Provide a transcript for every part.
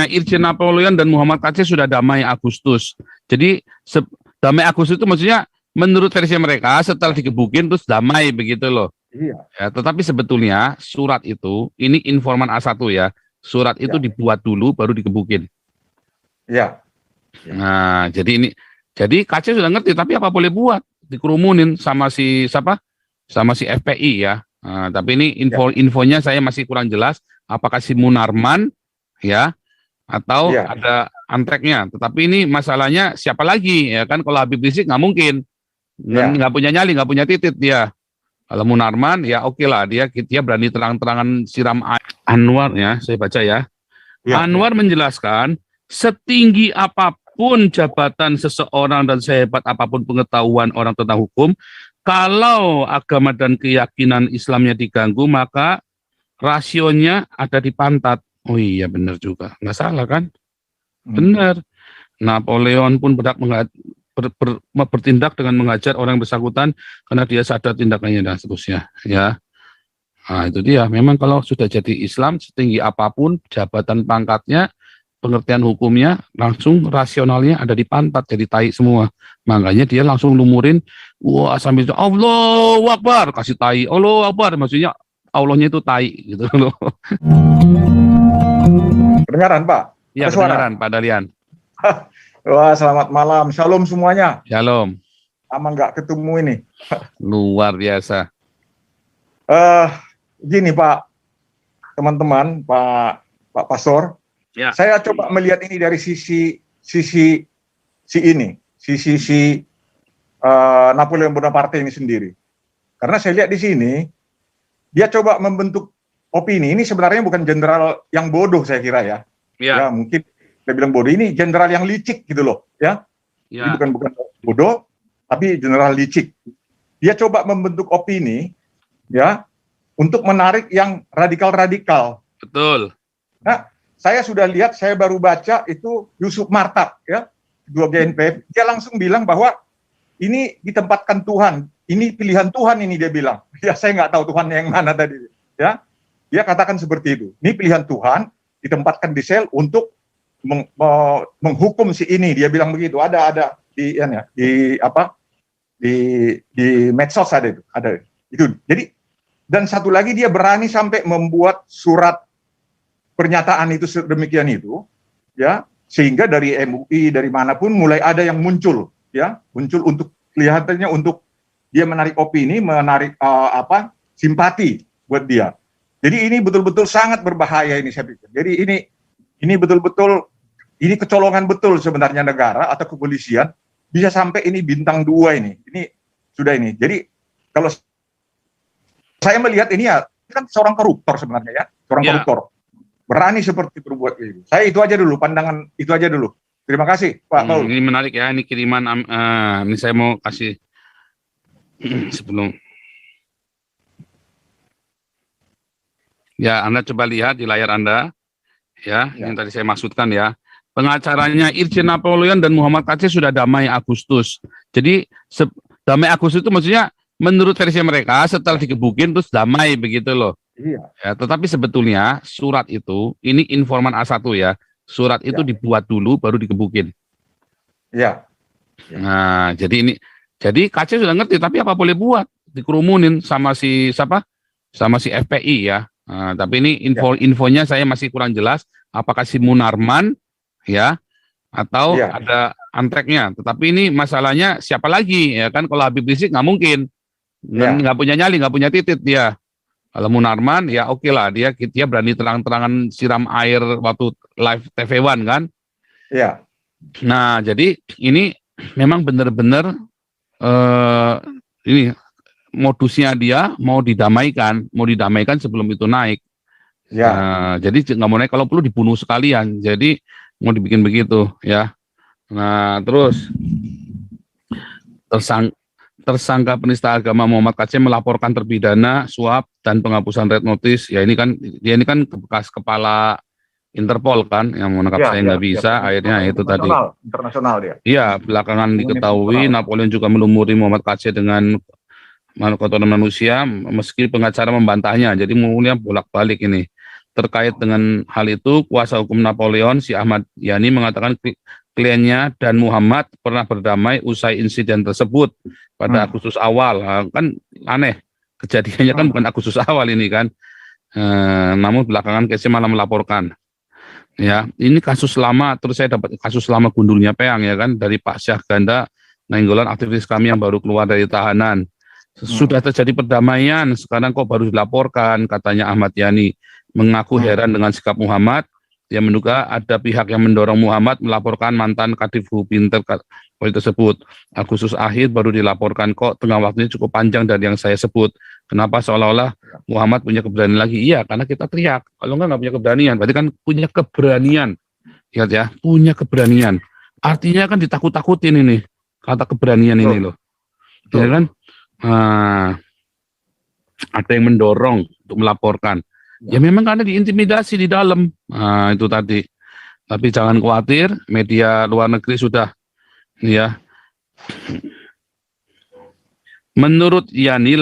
Irjen Napoleon dan Muhammad KC sudah damai Agustus. Jadi damai Agustus itu maksudnya menurut versi mereka setelah digebukin terus damai begitu loh. Iya. Ya, tetapi sebetulnya surat itu, ini informan A1 ya, surat itu dibuat dulu baru digebukin. Iya. Nah, jadi KC sudah ngerti, tapi apa boleh buat? Dikerumunin sama si siapa? Sama si FPI ya. Nah, tapi ini infonya saya masih kurang jelas. Apakah si Munarman ya atau ada antreknya? Tetapi ini masalahnya siapa lagi ya kan? Kalau Habib Rizik nggak mungkin, nggak punya nyali, nggak punya titit dia. Kalau Munarman ya oke lah, dia berani terang-terangan siram air. Anwar ya, saya baca ya. Anwar menjelaskan, setinggi apapun jabatan seseorang dan sehebat apapun pengetahuan orang tentang hukum, kalau agama dan keyakinan Islamnya diganggu, maka rasionya ada di pantat. Oh iya benar juga, nggak salah kan? Benar. Napoleon pun bertindak dengan mengajar orang bersangkutan karena dia sadar tindakannya dan seterusnya. Ya, nah itu dia. Memang kalau sudah jadi Islam, setinggi apapun jabatan pangkatnya, pengertian hukumnya, langsung rasionalnya ada di pantat, jadi tai semua. Makanya dia langsung lumurin, wah sambil Allahu Akbar, kasih tai, Allahu Akbar, maksudnya Allahnya itu tai gitu loh. Kedengaran Pak? Iya kedengaran Pak Dalian. Wah selamat malam, shalom semuanya. Shalom. Lama nggak ketemu ini. Luar biasa. Gini Pak, teman-teman, Pak Pastor. Ya. Saya coba melihat ini dari sisi Napoleon Bonaparte ini sendiri. Karena saya lihat di sini, dia coba membentuk opini. Ini sebenarnya bukan jenderal yang bodoh saya kira ya. Ya mungkin dia bilang bodoh, ini jenderal yang licik gitu loh. Ya. Ini bukan bodoh, tapi jenderal licik. Dia coba membentuk opini, ya, untuk menarik yang radikal-radikal. Betul. Nah, saya sudah lihat, saya baru baca itu Yusuf Martab, ya, Ketua GNPF, dia langsung bilang bahwa ini ditempatkan Tuhan, ini pilihan Tuhan ini dia bilang. Ya saya nggak tahu Tuhan yang mana tadi, ya. Dia katakan seperti itu. Ini pilihan Tuhan ditempatkan di sel untuk menghukum si ini. Dia bilang begitu. Ada di medsos ada itu. Jadi dan satu lagi dia berani sampai membuat surat pernyataan itu sedemikian itu, ya, sehingga dari MUI dari manapun mulai ada yang muncul, ya, muncul untuk kelihatannya untuk dia menarik opini, menarik simpati buat dia. Jadi ini betul-betul sangat berbahaya ini saya pikir. Jadi ini betul-betul ini kecolongan betul sebenarnya negara atau kepolisian bisa sampai ini bintang 2 ini. Ini sudah ini. Jadi kalau saya melihat ini ya kan seorang koruptor sebenarnya ya, seorang koruptor. Berani seperti berbuat itu. Saya itu aja dulu, pandangan itu aja dulu. Terima kasih, Pak Paul. Ini menarik ya, ini kiriman, ini saya mau kasih sebelum. Ya, Anda coba lihat di layar Anda, ya, yang tadi saya maksudkan ya. Pengacaranya Irjen Napoleon dan Muhammad KC sudah damai Agustus. Jadi, damai Agustus itu maksudnya menurut versi mereka setelah digebukin terus damai begitu loh. Iya. Ya, tetapi sebetulnya surat itu, ini informan A1 ya, surat itu dibuat dulu baru digebukin. Iya. Nah, jadi KC sudah ngerti, tapi apa boleh buat? Dikerumunin sama si siapa? Sama si FPI ya. Nah, tapi ini infonya saya masih kurang jelas, apakah si Munarman ya atau ada antreknya. Tetapi ini masalahnya siapa lagi ya kan? Kalau Habib Rizik nggak mungkin, nggak punya nyali, nggak punya titit dia. Kalau Munarman ya oke lah, dia berani terang-terangan siram air waktu live TV One kan. Iya. Nah jadi ini memang benar-benar ini modusnya dia mau didamaikan sebelum itu naik. Ya. Jadi nggak mau naik, kalau perlu dibunuh sekalian. Jadi mau dibikin begitu ya. Nah terus tersangka penista agama Muhammad KC melaporkan terpidana suap dan penghapusan red notice. Ya ini kan dia kan bekas kepala Interpol kan yang menangkap saya nggak bisa. Akhirnya itu tadi. Internasional dia. Iya, belakangan diketahui Napoleon juga melumuri Muhammad KC dengan kotoran manusia meski pengacara membantahnya. Jadi mulanya bolak-balik ini. Terkait dengan hal itu, kuasa hukum Napoleon, si Ahmad Yani, mengatakan kliennya dan Muhammad pernah berdamai usai insiden tersebut pada Agustus awal. Kan aneh, kejadiannya kan bukan Agustus awal ini kan. Namun belakangan Kece malah melaporkan. Ya, ini kasus lama, terus saya dapat kasus lama gundulnya Peang ya kan, dari Pak Syah Ganda Nainggolan, aktivis kami yang baru keluar dari tahanan. Sudah terjadi perdamaian, sekarang kok baru dilaporkan, katanya Ahmad Yani. Mengaku heran dengan sikap Muhammad. Dia menduga ada pihak yang mendorong Muhammad melaporkan mantan Kadif Hubinter tersebut. Agustus akhir baru dilaporkan, kok tengah waktunya cukup panjang dari yang saya sebut. Kenapa seolah-olah Muhammad punya keberanian lagi? Iya, karena kita teriak. Kalau nggak punya keberanian, berarti kan punya keberanian. Ingat ya, punya keberanian. Artinya kan ditakut-takutin ini, kata keberanian ini loh. Ya kan? Ada yang mendorong untuk melaporkan. Ya memang karena diintimidasi di dalam. Itu tadi. Tapi jangan khawatir, media luar negeri sudah ya. Menurut Yani,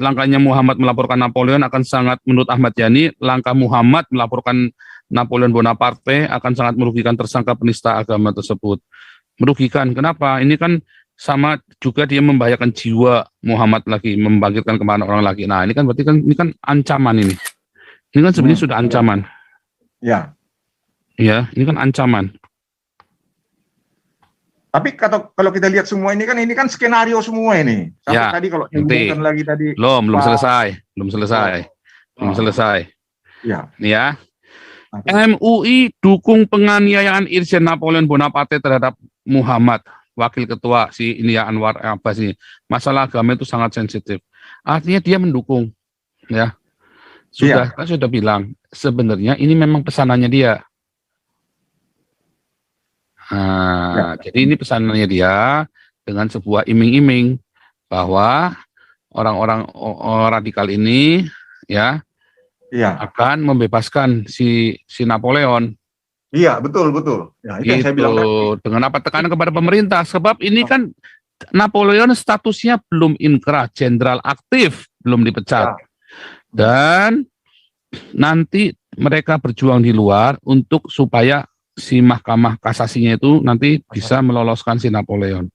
langkahnya Muhammad melaporkan Napoleon akan sangat, menurut Ahmad Yani, langkah Muhammad melaporkan Napoleon Bonaparte akan sangat merugikan tersangka penista agama tersebut. Merugikan, kenapa? Ini kan sama juga dia membahayakan jiwa Muhammad lagi, membangkitkan kemana orang lagi. Nah, ini kan berarti kan ini kan ancaman ini. Ini kan sebenarnya sudah ancaman. Ya. Ya, ini kan ancaman. Tapi kalau kita lihat semua ini kan skenario semua ini. Sampai ya, tadi kalau yang lagi tadi belum selesai. Ya. Ya. MUI dukung penganiayaan Irjen Napoleon Bonaparte terhadap Muhammad. Wakil ketua si India Anwar Abbas ini. Masalah agama itu sangat sensitif. Artinya dia mendukung. Ya. Sudah bilang sebenarnya ini memang pesanannya dia. Jadi ini pesanannya dia dengan sebuah iming-iming bahwa orang-orang radikal ini ya akan membebaskan si Napoleon. Iya, betul. Ya, itu yang saya bilang tadi. Dengan apa tekanan kepada pemerintah, sebab ini kan Napoleon statusnya belum inkrah, jenderal aktif, belum dipecat. Dan nanti mereka berjuang di luar untuk supaya si Mahkamah Kasasinya itu nanti bisa meloloskan si Napoleon.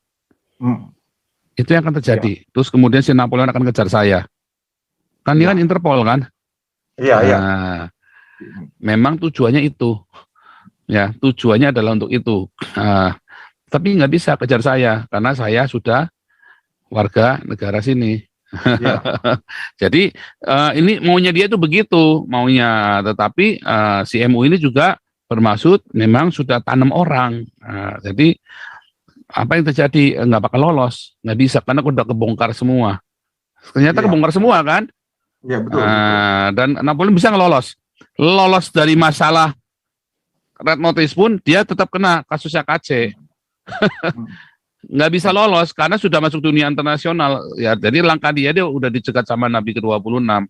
Itu yang akan terjadi. Terus kemudian si Napoleon akan kejar saya. Kan dia kan Interpol kan? Iya. Memang tujuannya itu. Ya, tujuannya adalah untuk itu. Tapi nggak bisa kejar saya karena saya sudah warga negara sini. Jadi ini maunya dia itu begitu maunya, tetapi si MUI ini juga bermaksud memang sudah tanam orang. Jadi apa yang terjadi nggak bakal lolos, nggak bisa karena udah kebongkar semua. Ternyata kebongkar semua kan? Iya betul. Dan Napoleon bisa lolos dari masalah red notice pun dia tetap kena kasusnya KC. Nggak bisa lolos karena sudah masuk dunia internasional ya. Jadi langkah dia udah dicegat sama Nabi ke-26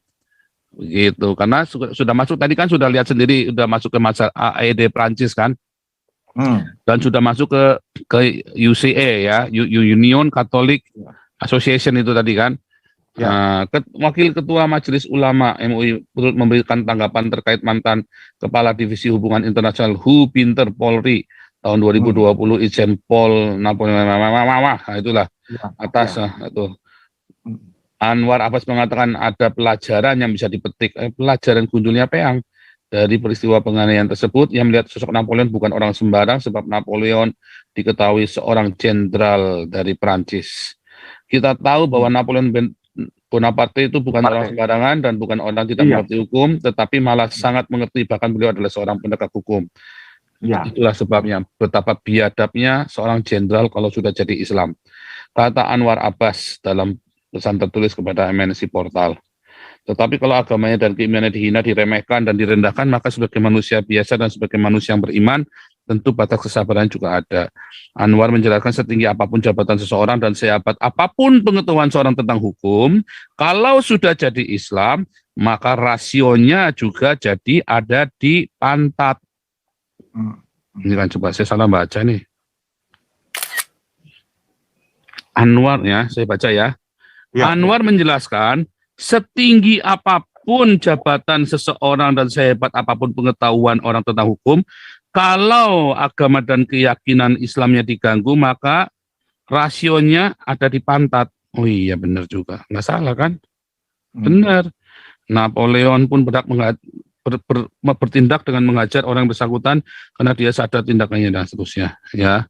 gitu, karena sudah masuk tadi kan sudah lihat sendiri, udah masuk ke masa AED Prancis kan, dan sudah masuk ke UCA ya, Union Catholic Association itu tadi kan. Wakil Ketua Majelis Ulama MUI turut memberikan tanggapan terkait mantan Kepala Divisi Hubungan Internasional Hubinter Polri tahun 2020 Irjen Pol Napoleon, itulah atas itu. Anwar Abbas mengatakan ada pelajaran yang bisa dipetik, pelajaran gundulnya Peang dari peristiwa penganiayaan tersebut, yang melihat sosok Napoleon bukan orang sembarang, sebab Napoleon diketahui seorang jenderal dari Prancis. Kita tahu bahwa Napoleon Bonaparte itu bukan orang sembarangan dan bukan orang tidak mengerti hukum, tetapi malah sangat mengerti, bahkan beliau adalah seorang penegak hukum. Itulah sebabnya betapa biadabnya seorang jenderal kalau sudah jadi Islam, kata Anwar Abbas dalam pesan tertulis kepada MNC Portal. Tetapi kalau agamanya dan keimanannya dihina, diremehkan, dan direndahkan, maka sebagai manusia biasa dan sebagai manusia yang beriman, tentu batas kesabaran juga ada. Anwar menjelaskan setinggi apapun jabatan seseorang dan sehebat apapun pengetahuan seorang tentang hukum, kalau sudah jadi Islam, maka rasionya juga jadi ada di pantat. Ini kan coba saya salah baca nih. Anwar ya, saya baca ya. Anwar menjelaskan setinggi apapun jabatan seseorang dan sehebat apapun pengetahuan orang tentang hukum, kalau agama dan keyakinan Islamnya diganggu, maka rasionya ada di pantat. Oh iya benar juga, nggak salah kan? Benar. Napoleon pun bertindak dengan mengajar orang yang bersangkutan karena dia sadar tindakannya dan seterusnya. Ya,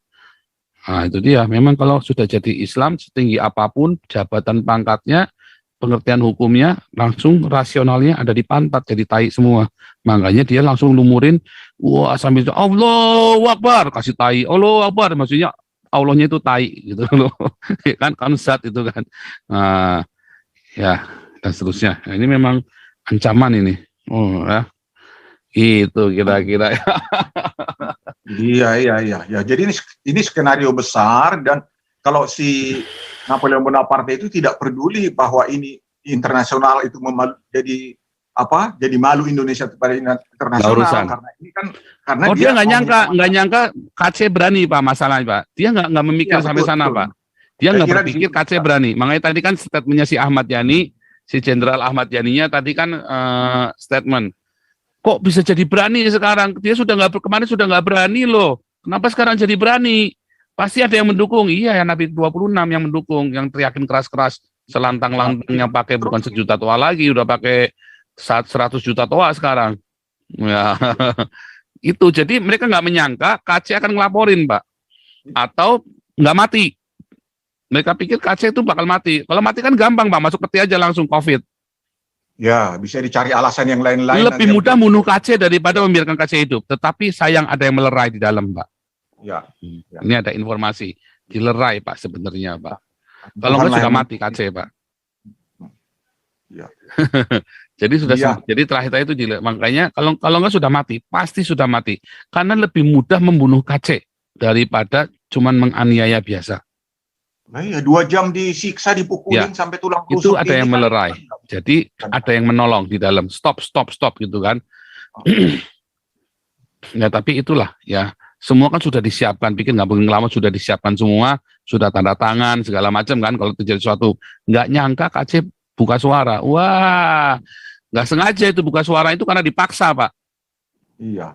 nah itu dia. Memang kalau sudah jadi Islam, setinggi apapun jabatan pangkatnya, pengertian hukumnya, langsung rasionalnya ada di pantat, jadi tai semua. Makanya dia langsung lumurin, wah sambil Allahu Akbar, kasih tai, Allahu Akbar, maksudnya Allahnya itu tai gitu loh. kan zat itu kan. Nah, ya dan seterusnya. Nah, ini memang ancaman ini. Oh ya. Itu kira-kira. Iya. Ya, jadi ini skenario besar, dan kalau si Napoleon Bonaparte itu tidak peduli bahwa ini internasional itu jadi jadi malu Indonesia kepada internasional, karena ini kan karena dia nggak nyangka KC berani Pak, masalahnya Pak. Dia nggak memikir sampai sana Pak. Dia nggak berpikir KC berani. Makanya tadi kan statementnya si Ahmad Yani, si Jenderal Ahmad Yani-nya tadi kan statement. Kok bisa jadi berani sekarang? Dia kemarin sudah nggak berani loh. Kenapa sekarang jadi berani? Pasti ada yang mendukung. Iya, ya Nabi 26 yang mendukung, yang teriakin keras-keras, selantang-lantangnya pakai bukan 1 juta toa lagi, udah pakai 100 juta toa sekarang. Ya, itu. Jadi mereka nggak menyangka KC akan ngelaporin, Pak. Atau nggak mati. Mereka pikir KC itu bakal mati. Kalau mati kan gampang, Pak. Masuk peti aja langsung COVID. Ya, bisa dicari alasan yang lain-lain. Lebih mudah bunuh KC daripada membiarkan KC hidup. Tetapi sayang ada yang melerai di dalam, Pak. Ya. Ini ada informasi. Dilerai, Pak, sebenarnya, Pak. Kalau nggak sudah mati KC, Pak. Ya. Jadi jadi terakhir itu makanya kalau nggak sudah mati, pasti sudah mati. Karena lebih mudah membunuh KC daripada cuman menganiaya biasa. Nah, ya 2 jam disiksa, dipukulin sampai tulang rusuk. Itu ada yang melerai. Jadi ada yang menolong di dalam. Stop gitu kan. Ya tapi itulah ya. Semua kan sudah disiapkan. Pikir nggak mungkin lama sudah disiapkan semua, sudah tanda tangan segala macam kan. Kalau terjadi sesuatu, nggak nyangka KC buka suara. Wah, nggak sengaja itu buka suara itu karena dipaksa, Pak. Iya.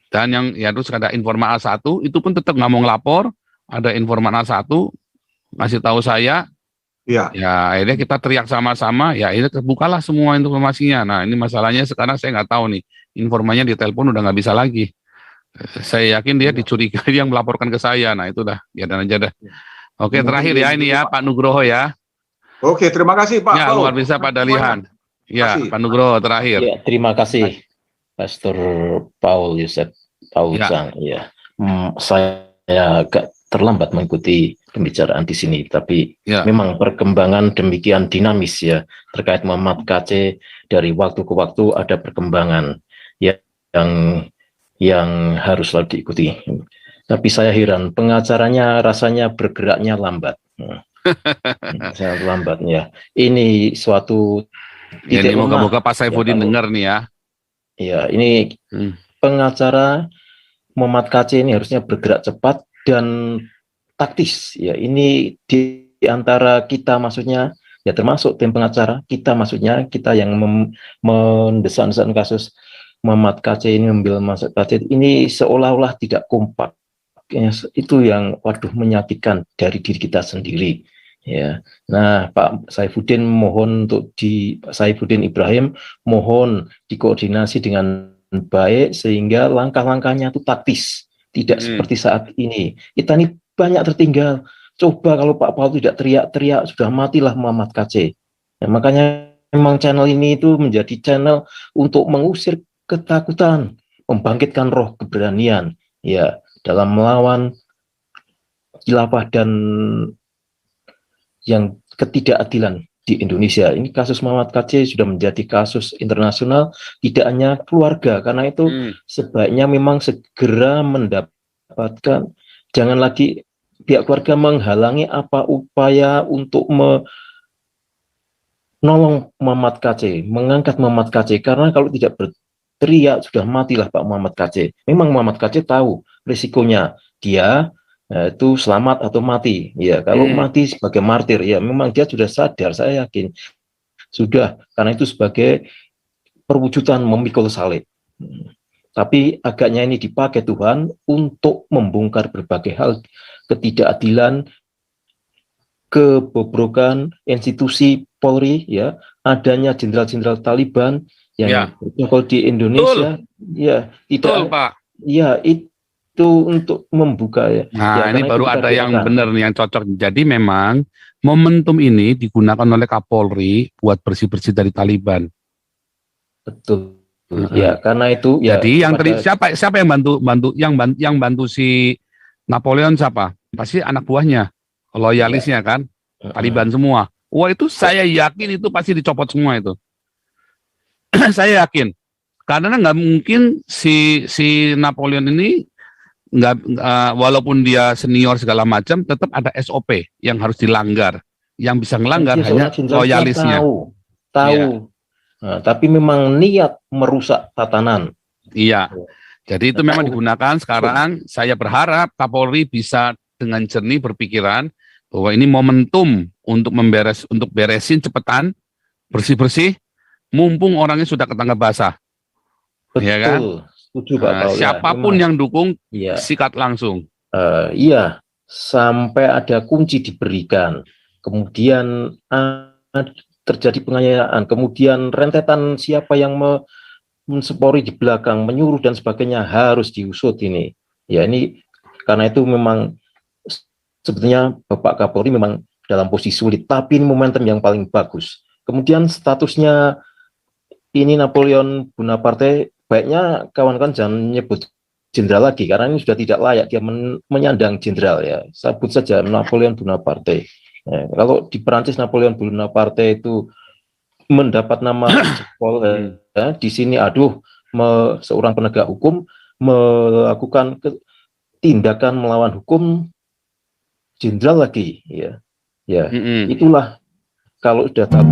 Dan yang ya terus ada informan A1 itu pun tetap nggak mau ngelapor. Ada informan A1 ngasih tahu saya. Iya. Ya akhirnya kita teriak sama-sama. Ya ini terbukalah semua informasinya. Nah ini masalahnya sekarang saya nggak tahu nih. Informannya di telepon udah nggak bisa lagi. Saya yakin dia dicurigai yang melaporkan ke saya. Nah itu dah, biarin aja dah. Oke, terakhir ya ini ya Pak Nugroho ya. Oke, terima kasih Pak. Ya, luar biasa Pak Dalihan. Ya, Pak Nugroho terakhir. Ya, terima kasih Pastor Paul Yusef Paulsang. Ya. Saya agak terlambat mengikuti pembicaraan di sini, tapi memang perkembangan demikian dinamis ya terkait Muhammad KC. Dari waktu ke waktu ada perkembangan ya yang harus selalu diikuti. Tapi saya heran, pengacaranya rasanya bergeraknya lambat. Sangat lambat ya. Ini suatu titik lemah. Moga-moga Pak Saifuddin dengar nih ya. Ya, ini pengacara Muhammad KC ini harusnya bergerak cepat dan taktis. Ya, ini di antara kita maksudnya, ya termasuk tim pengacara, kita maksudnya, kita yang mendesak-desak kasus Muhammad KC ini, membil Muhammad KC ini seolah-olah tidak kompak. Itu yang waduh menyakitkan dari diri kita sendiri. Ya, nah Pak Saifuddin mohon Pak Saifuddin Ibrahim mohon dikoordinasi dengan baik sehingga langkah-langkahnya itu taktis, tidak seperti saat ini. Kita ini banyak tertinggal. Coba kalau Pak Paul tidak teriak-teriak sudah matilah Muhammad KC. Ya, makanya memang channel ini itu menjadi channel untuk mengusir ketakutan, membangkitkan roh keberanian ya dalam melawan khilafah dan yang ketidakadilan di Indonesia. Ini kasus Muhammad KC sudah menjadi kasus internasional, tidak hanya keluarga. Karena itu sebaiknya memang segera mendapatkan, jangan lagi pihak keluarga menghalangi apa upaya untuk menolong Muhammad KC, mengangkat Muhammad KC. Karena kalau tidak teriak sudah matilah Pak Muhammad KC. Memang Muhammad KC tahu risikonya, dia itu selamat atau mati. Ya, kalau mati sebagai martir, ya memang dia sudah sadar, saya yakin sudah. Karena itu sebagai perwujudan memikul salib. Tapi agaknya ini dipakai Tuhan untuk membongkar berbagai hal, ketidakadilan, kebobrokan institusi Polri, ya, adanya jenderal-jenderal Taliban yang bercokol di Indonesia. Betul. Ya, tidak. Betul, Pak. Ya, itu untuk membuka, ya. Nah, Ya, ini baru ada yang benar nih, yang cocok. Jadi memang momentum ini digunakan oleh Kapolri buat bersih-bersih dari Taliban. Betul. Ya, karena itu ya. Jadi yang siapa yang bantu si Napoleon siapa? Pasti anak buahnya, loyalisnya kan, Taliban semua. Wah, itu saya yakin itu pasti dicopot semua itu. Saya yakin. Karena nggak mungkin si Napoleon ini walaupun dia senior segala macam, tetap ada SOP yang harus dilanggar. Yang bisa melanggar hanya loyalisnya. Tahu. Ya. Nah, tapi memang niat merusak tatanan. Iya. Jadi itu memang digunakan sekarang. Saya berharap Kapolri bisa dengan jernih berpikiran bahwa ini momentum untuk beresin cepetan, bersih-bersih, mumpung orangnya sudah ketangkap basah. Betul. Ya kan? Setuju, Pak Paul. Siapapun yang dukung, sikat langsung. Iya, sampai ada kunci diberikan. Kemudian terjadi penganiayaan, kemudian rentetan siapa yang menspori di belakang, menyuruh dan sebagainya harus diusut ini. Ya, ini karena itu memang sebetulnya Bapak Kapolri memang dalam posisi sulit, tapi ini momentum yang paling bagus. Kemudian statusnya ini Napoleon Bonaparte, baiknya kawan-kawan jangan nyebut jenderal lagi, karena ini sudah tidak layak dia menyandang jenderal, ya. Sebut saja Napoleon Bonaparte. Nah, kalau di Perancis Napoleon Bonaparte itu mendapat nama ya, di sini seorang penegak hukum melakukan tindakan melawan hukum jenderal lagi, ya. Ya, itulah kalau sudah tahu.